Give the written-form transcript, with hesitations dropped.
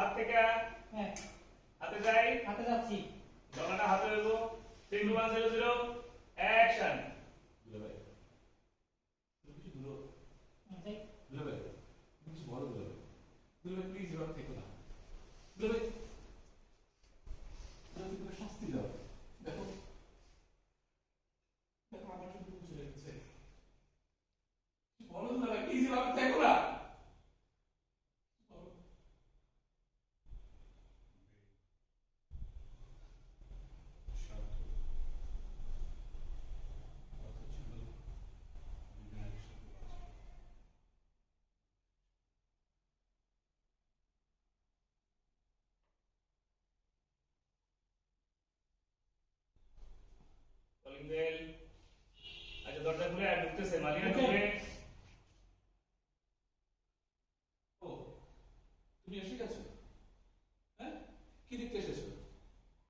হাত থেকে হ্যাঁ হাতে যাই, হাতে যাচ্ছি। ডলাটা হাতে দেব। 3 2 1 0 0 অ্যাকশন। দুলা ভাই তুমি কিছু দূর যাই। দুলা ভাই তুমি কিছু বলো দুলা ভাই। দুলা ভাই প্লিজ এবার থেকো না দুলা ভাই। তুমি তোমাকে শাস্তি দাও। দেখো দেখো আমার শুধু কিছু লেগেছে। বলো দুলা ভাই প্লিজ এবার থেকো না। বলো। শান্ত কথা ছিল দুজনে একসাথে বাঁচবো। Calling bell. আচ্ছা দরজা খুলে আর ঢুকতেছে, মালিকা Okay. ঢুকবে। ও তুমি এসে গেছো? হ্যাঁ কি দেখতে এসেছো?